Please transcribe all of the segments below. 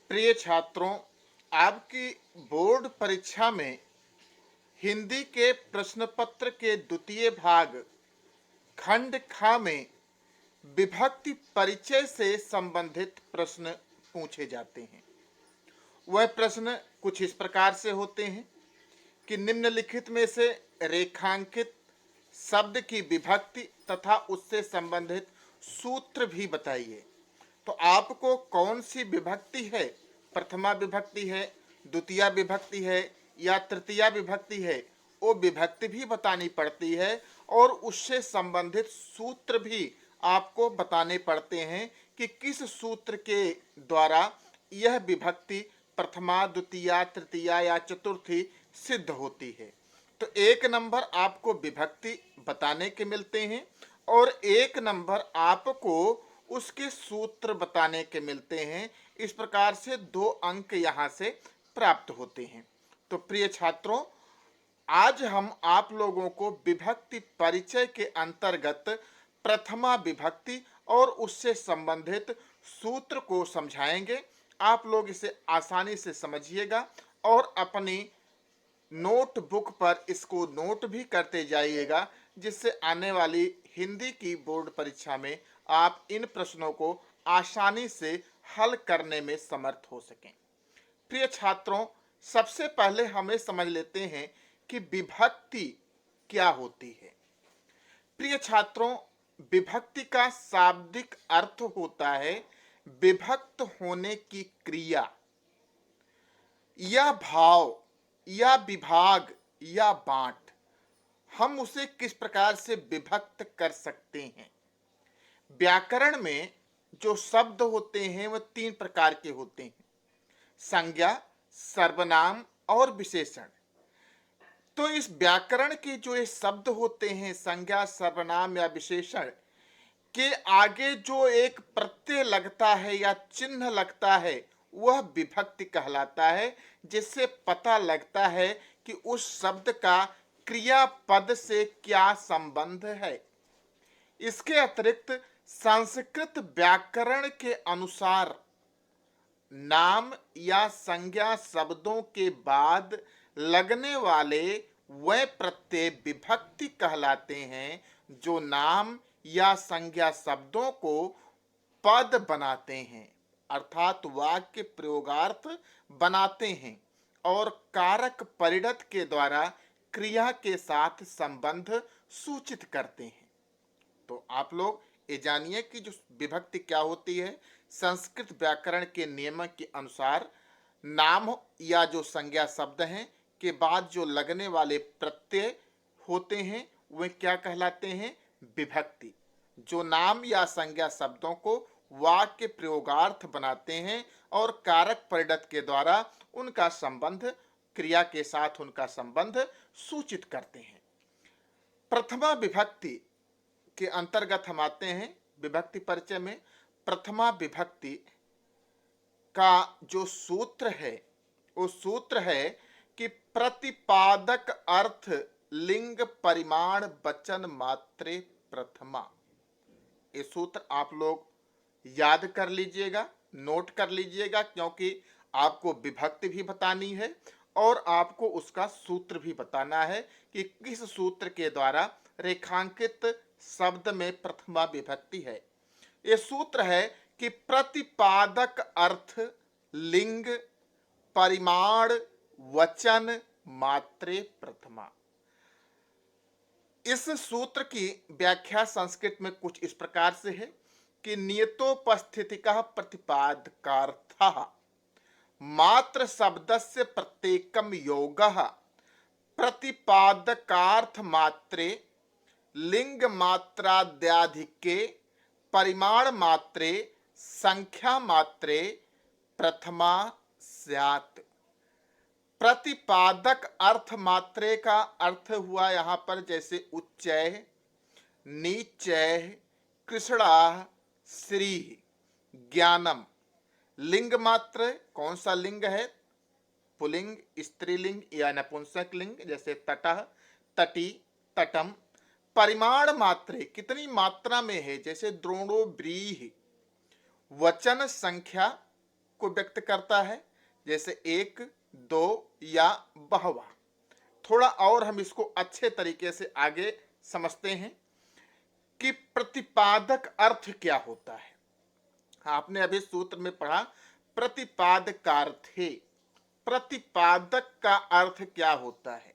प्रिय छात्रों, आपकी बोर्ड परीक्षा में हिंदी के प्रश्न पत्र के द्वितीय भाग खंड ख में विभक्ति परिचय से संबंधित प्रश्न पूछे जाते हैं। वह प्रश्न कुछ इस प्रकार से होते हैं कि निम्नलिखित में से रेखांकित शब्द की विभक्ति तथा उससे संबंधित सूत्र भी बताइए। तो आपको कौन सी विभक्ति है, प्रथमा विभक्ति है, द्वितीया विभक्ति है या तृतीया विभक्ति है, वो विभक्ति भी बतानी पड़ती है और उससे संबंधित सूत्र भी आपको बताने पड़ते हैं कि किस सूत्र के द्वारा यह विभक्ति प्रथमा, द्वितीया, तृतीया या चतुर्थी सिद्ध होती है। तो 1 नंबर आपको विभक्ति बताने के मिलते हैं और 1 नंबर आपको उसके सूत्र बताने के मिलते हैं। इस प्रकार से 2 अंक यहाँ से प्राप्त होते हैं। तो प्रिय छात्रों, आज हम आप लोगों को विभक्ति परिचय के अंतर्गत प्रथमा विभक्ति और उससे संबंधित सूत्र को समझाएंगे। आप लोग इसे आसानी से समझिएगा और अपनी नोटबुक पर इसको नोट भी करते जाइएगा, जिससे आने वाली हिंदी की बोर्ड परीक्षा में आप इन प्रश्नों को आसानी से हल करने में समर्थ हो सकें। प्रिय छात्रों, सबसे पहले हमें समझ लेते हैं कि विभक्ति क्या होती है। प्रिय छात्रों, विभक्ति का शाब्दिक अर्थ होता है विभक्त होने की क्रिया या भाव या विभाग या बांट। हम उसे किस प्रकार से विभक्त कर सकते हैं। व्याकरण में जो शब्द होते हैं वह 3 प्रकार के होते हैं: संज्ञा, सर्वनाम और विशेषण। तो इस व्याकरण के जो ये शब्द होते हैं, संज्ञा, सर्वनाम या विशेषण, के आगे जो एक प्रत्यय लगता है या चिन्ह लगता है वह विभक्ति कहलाता है, जिससे पता लगता है कि उस शब्द का क्रियापद से क्या संबंध है। इसके अतिरिक्त संस्कृत व्याकरण के अनुसार नाम या संज्ञा शब्दों के बाद लगने वाले वह प्रत्यय विभक्ति कहलाते हैं जो नाम या संज्ञा शब्दों को पद बनाते हैं, अर्थात वाक्य प्रयोगार्थ बनाते हैं और कारक परिणत के द्वारा क्रिया के साथ संबंध सूचित करते हैं। तो आप लोग ये जानिए कि जो विभक्ति क्या होती है। संस्कृत व्याकरण के नियम के अनुसार नाम या जो संज्ञा शब्द हैं के बाद जो लगने वाले प्रत्यय होते हैं वे क्या कहलाते हैं? विभक्ति। जो नाम या संज्ञा शब्दों को वाक्य प्रयोगार्थ बनाते हैं और कारक परिणत के द्वारा उनका संबंध, क्रिया के साथ उनका संबंध सूचित करते हैं। प्रथमा विभक्ति के अंतर्गत हम आते हैं। विभक्ति परिचय में प्रथमा विभक्ति का जो सूत्र है वो सूत्र है कि प्रतिपादक अर्थ लिंग परिमाण वचन मात्रे प्रथमा। ये सूत्र आप लोग याद कर लीजिएगा, नोट कर लीजिएगा, क्योंकि आपको विभक्ति भी बतानी है और आपको उसका सूत्र भी बताना है कि किस सूत्र के द्वारा रेखांकित शब्द में प्रथमा विभक्ति है। ये सूत्र है कि प्रतिपादक अर्थ लिंग परिमाण वचन मात्रे प्रथमा। इस सूत्र की व्याख्या संस्कृत में कुछ इस प्रकार से है कि नियतोपस्थितिकः प्रतिपादकार्थः मात्र शब्दस्य प्रत्येकम योगः प्रतिपादकार्थ मात्रे लिंग मात्राद्याधिके परिमाण मात्रे संख्या मात्रे प्रथमा स्यात्। प्रतिपादक अर्थ मात्रे का अर्थ हुआ यहाँ पर जैसे उच्चय, नीचय, कृष्णा, श्री, ज्ञानम। लिंग मात्र कौन सा लिंग है? पुलिंग, स्त्रीलिंग या नपुंसक लिंग, जैसे तटः, तटी, तटम। परिमाण मात्रे कितनी मात्रा में है, जैसे द्रोणो, व्रीहि। वचन संख्या को व्यक्त करता है, जैसे एक, दो या बहुवा। थोड़ा और हम इसको अच्छे तरीके से आगे समझते हैं कि प्रतिपादक अर्थ क्या होता है। आपने अभी सूत्र में पढ़ा प्रतिपादकार्थे, प्रतिपादक का अर्थ क्या होता है।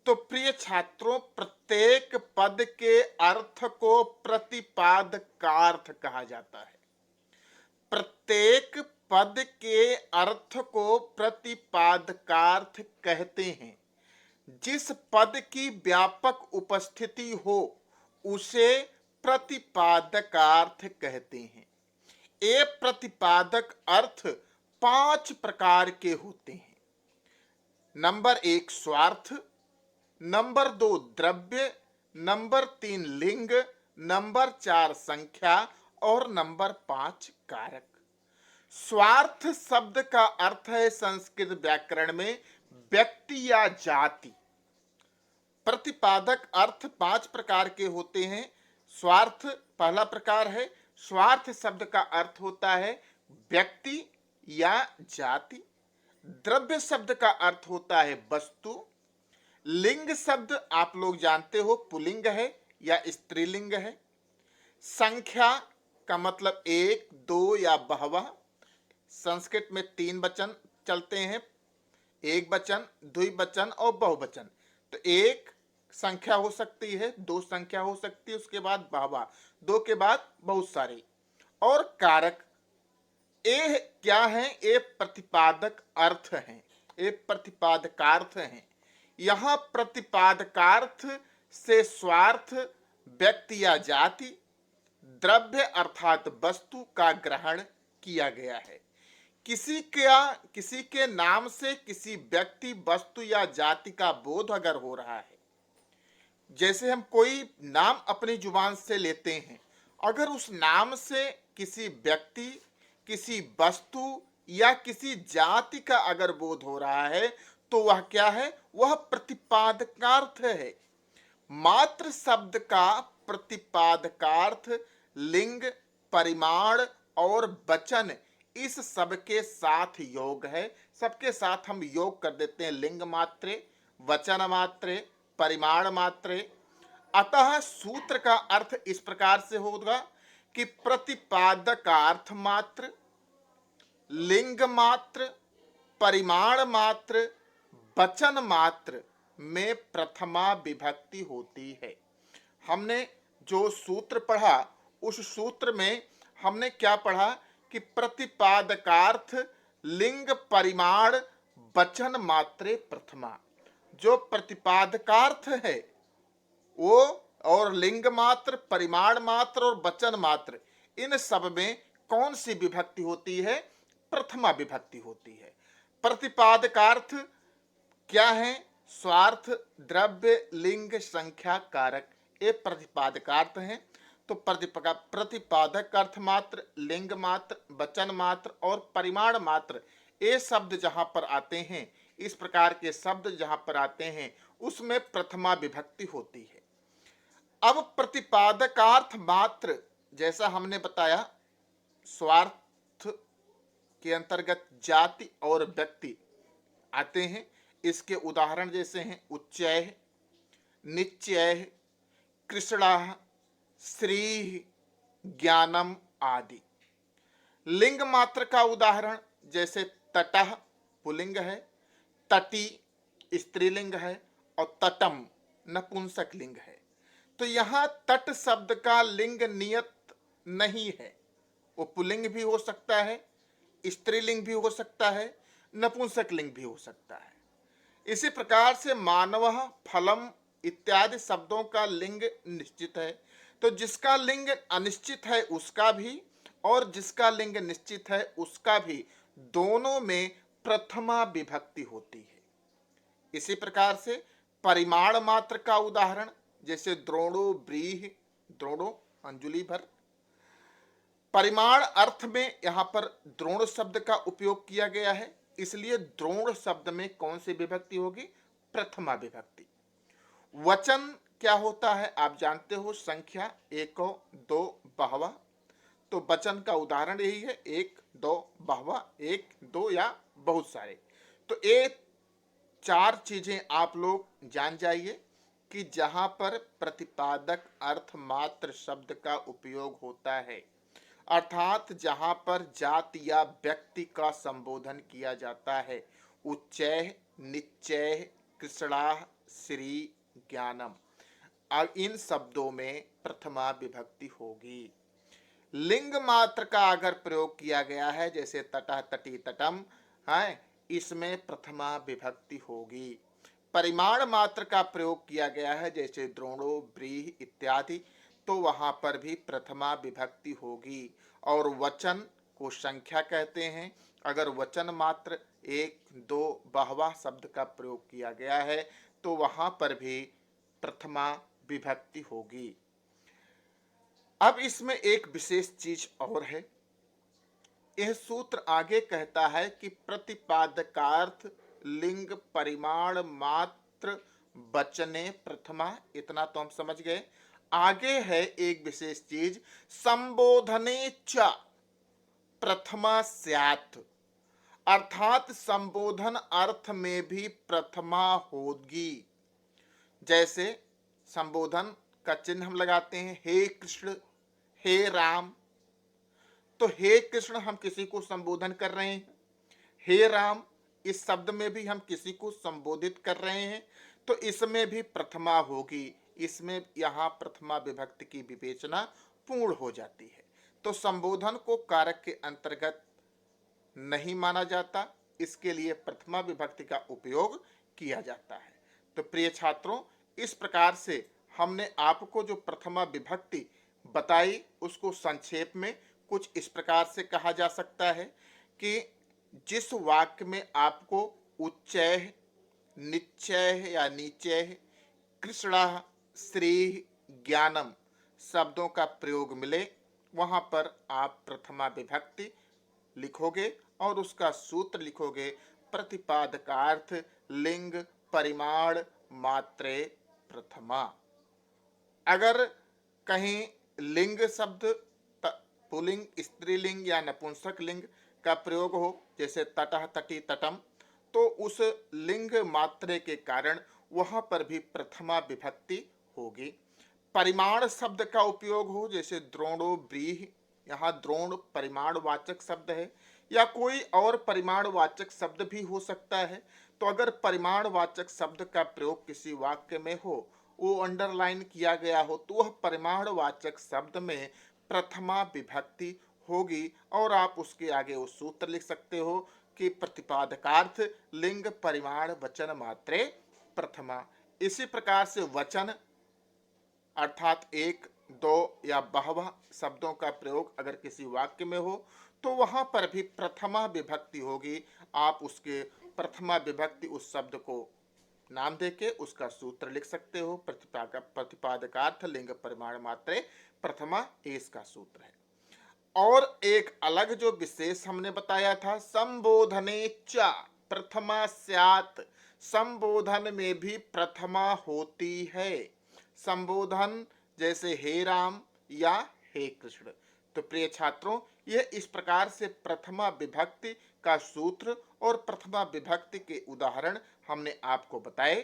तो प्रिय छात्रों, प्रत्येक पद के अर्थ को प्रतिपादकार्थ कहा जाता है। प्रत्येक पद के अर्थ को प्रतिपादकार्थ कहते हैं। जिस पद की व्यापक उपस्थिति हो उसे प्रतिपादकार्थ कहते हैं। ये प्रतिपादक अर्थ 5 प्रकार के होते हैं। नंबर 1 स्वार्थ, नंबर 2 द्रव्य, नंबर 3 लिंग, नंबर 4 संख्या और नंबर 5 कारक। स्वार्थ शब्द का अर्थ है संस्कृत व्याकरण में व्यक्ति या जाति। प्रतिपादक अर्थ 5 प्रकार के होते हैं। स्वार्थ पहला प्रकार है। स्वार्थ शब्द का अर्थ होता है व्यक्ति या जाति। द्रव्य शब्द का अर्थ होता है वस्तु। लिंग शब्द आप लोग जानते हो पुल्लिंग है या स्त्रीलिंग है। संख्या का मतलब एक, दो या बहुवा। संस्कृत में 3 वचन चलते हैं, एक वचन, द्विवचन और बहुवचन। तो एक संख्या हो सकती है, 2 संख्या हो सकती है, उसके बाद बहुवा, 2 के बाद बहुत सारे। और कारक ये क्या है? ये प्रतिपादक अर्थ हैं, ये प्रतिपादकार्थ हैं। यहाँ प्रतिपादकार्थ से स्वार्थ, व्यक्ति या जाति, द्रव्य अर्थात वस्तु का ग्रहण किया गया है। किसी के नाम से किसी व्यक्ति, वस्तु या जाति का बोध अगर हो रहा है, जैसे हम कोई नाम अपनी जुबान से लेते हैं, अगर उस नाम से किसी व्यक्ति, किसी वस्तु या किसी जाति का अगर बोध हो रहा है तो वह क्या है? वह प्रतिपादकार्थ है। मात्र शब्द का प्रतिपादकार्थ लिंग, परिमाण और वचन, इस सब के साथ योग है। सबके साथ हम योग कर देते हैं, लिंग मात्रे, वचन मात्रे, परिमाण मात्रे। अतः सूत्र का अर्थ इस प्रकार से होगा कि प्रतिपादकार्थ मात्र, लिंग मात्र, परिमाण मात्र, वचन मात्र में प्रथमा विभक्ति होती है। हमने जो सूत्र पढ़ा उस सूत्र में हमने क्या पढ़ा कि प्रतिपादकार्थ लिंग, परिमाण, वचन मात्रे प्रथमा। जो प्रतिपादकार्थ है वो और लिंग मात्र, परिमाण मात्र और वचन मात्र, इन सब में कौन सी विभक्ति होती है? प्रथमा विभक्ति होती है। प्रतिपादकार्थ क्या है? स्वार्थ, द्रव्य, लिंग, संख्या, कारक, ये प्रतिपादकार्थ हैं। तो प्रतिपादक अर्थ मात्र, लिंग मात्र, वचन मात्र और परिमाण मात्र, ये शब्द जहां पर आते हैं, इस प्रकार के शब्द जहां पर आते हैं, उसमें प्रथमा विभक्ति होती है। अब प्रतिपादकार्थ मात्र, जैसा हमने बताया, स्वार्थ के अंतर्गत जाति और व्यक्ति आते हैं। इसके उदाहरण जैसे हैं उच्चय, निश्चय, कृष्णा, श्री, ज्ञानम आदि। लिंग मात्र का उदाहरण जैसे तटः पुल्लिंग है, तटी स्त्रीलिंग है और तटम नपुंसक लिंग है। तो यहाँ तट शब्द का लिंग नियत नहीं है, वो पुल्लिंग भी हो सकता है, स्त्रीलिंग भी हो सकता है, नपुंसक लिंग भी हो सकता है। इसी प्रकार से मानवः, फलम इत्यादि शब्दों का लिंग निश्चित है। तो जिसका लिंग अनिश्चित है उसका भी और जिसका लिंग निश्चित है उसका भी, दोनों में प्रथमा विभक्ति होती है। इसी प्रकार से परिमाण मात्र का उदाहरण जैसे द्रोणो, व्रीहि, द्रोणो अंजुलि भर। परिमाण अर्थ में यहाँ पर द्रोण शब्द का उपयोग किया गया है, इसलिए द्रोण शब्द में कौन सी विभक्ति होगी? प्रथमा विभक्ति। वचन क्या होता है आप जानते हो, संख्या, एको, दो, बहुवा। तो वचन का उदाहरण यही है, एक, दो, बहुवा, एक दो या बहुत सारे। तो ये चार चीजें आप लोग जान जाइए कि जहां पर प्रतिपादक अर्थ मात्र शब्द का उपयोग होता है, अर्थात जहां पर जाति या व्यक्ति का संबोधन किया जाता है, उच्चैः निश्चय कृष्णाः श्री ज्ञानम, अब इन शब्दों में प्रथमा विभक्ति होगी। लिंग मात्र का अगर प्रयोग किया गया है, जैसे तटः तटी तटम है, इसमें प्रथमा विभक्ति होगी। परिमाण मात्र का प्रयोग किया गया है, जैसे द्रोणो व्रीहि इत्यादि, तो वहां पर भी प्रथमा विभक्ति होगी। और वचन को संख्या कहते हैं, अगर वचन मात्र एक दो बहवा शब्द का प्रयोग किया गया है तो वहां पर भी प्रथमा विभक्ति होगी। अब इसमें एक विशेष चीज और है, यह सूत्र आगे कहता है कि प्रतिपादकार्थ लिंग परिमाण मात्र वचने प्रथमा, इतना तो हम समझ गए। आगे है एक विशेष चीज, संबोधने च प्रथमा स्यात्, अर्थात संबोधन अर्थ में भी प्रथमा होगी। जैसे संबोधन का चिन्ह हम लगाते हैं, हे कृष्ण, हे राम, तो हे कृष्ण हम किसी को संबोधन कर रहे हैं, हे राम इस शब्द में भी हम किसी को संबोधित कर रहे हैं, तो इसमें भी प्रथमा होगी। इसमें यहाँ प्रथमा विभक्ति की विवेचना पूर्ण हो जाती है। तो संबोधन को कारक के अंतर्गत नहीं माना जाता, इसके लिए प्रथमा विभक्ति का उपयोग किया जाता है। तो प्रिय छात्रों, इस प्रकार से हमने आपको जो प्रथमा विभक्ति बताई उसको संक्षेप में कुछ इस प्रकार से कहा जा सकता है कि जिस वाक्य में आपको उच्चैः निश्चय या नीचैः कृष्णः श्रीः ज्ञानम शब्दों का प्रयोग मिले, वहां पर आप प्रथमा विभक्ति लिखोगे और उसका सूत्र लिखोगे, प्रतिपादकार्थ लिंग परिमाण मात्रे प्रथमा। अगर कहीं लिंग शब्द पुल्लिंग स्त्रीलिंग या नपुंसक लिंग का प्रयोग हो, जैसे तटः तटी तटम, तो उस लिंग मात्रे के कारण वहां पर भी प्रथमा विभक्ति होगी। परिमाण शब्द का उपयोग हो, जैसे द्रोणो व्रीहि, यहाँ द्रोण परिमाणवाचक शब्द है, या कोई और परिमाणवाचक शब्द भी हो सकता है। तो अगर परिमाणवाचक शब्द का प्रयोग किसी वाक्य में हो, वो अंडरलाइन किया गया हो, तो वह परिमाणवाचक शब्द में प्रथमा विभक्ति होगी और आप उसके आगे वो सूत्र लिख सकते हो कि प्रतिपादकार्थ लिंग परिमाण वचन मात्रे प्रथमा। इसी प्रकार से वचन अर्थात एक दो या बहुवचन शब्दों का प्रयोग अगर किसी वाक्य में हो तो वहां पर भी प्रथमा विभक्ति होगी। आप उसके प्रथमा विभक्ति उस शब्द को नाम देके उसका सूत्र लिख सकते हो, प्रतिपादकार्थ लिंग परिमाण मात्रे प्रथमा, इसका सूत्र है। और एक अलग जो विशेष हमने बताया था, संबोधने च प्रथमा स्यात्, संबोधन में भी प्रथमा होती है। संबोधन जैसे हे राम या हे कृष्ण। तो प्रिय छात्रों, यह इस प्रकार से प्रथमा विभक्ति का सूत्र और प्रथमा विभक्ति के उदाहरण हमने आपको बताए।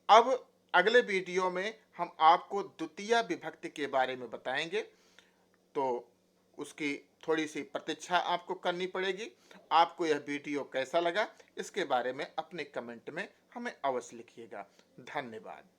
अब अगले वीडियो में हम आपको द्वितीय विभक्ति के बारे में बताएंगे, तो उसकी थोड़ी सी प्रतीक्षा आपको करनी पड़ेगी। आपको यह वीडियो कैसा लगा इसके बारे में अपने कमेंट में हमें अवश्य लिखिएगा। धन्यवाद।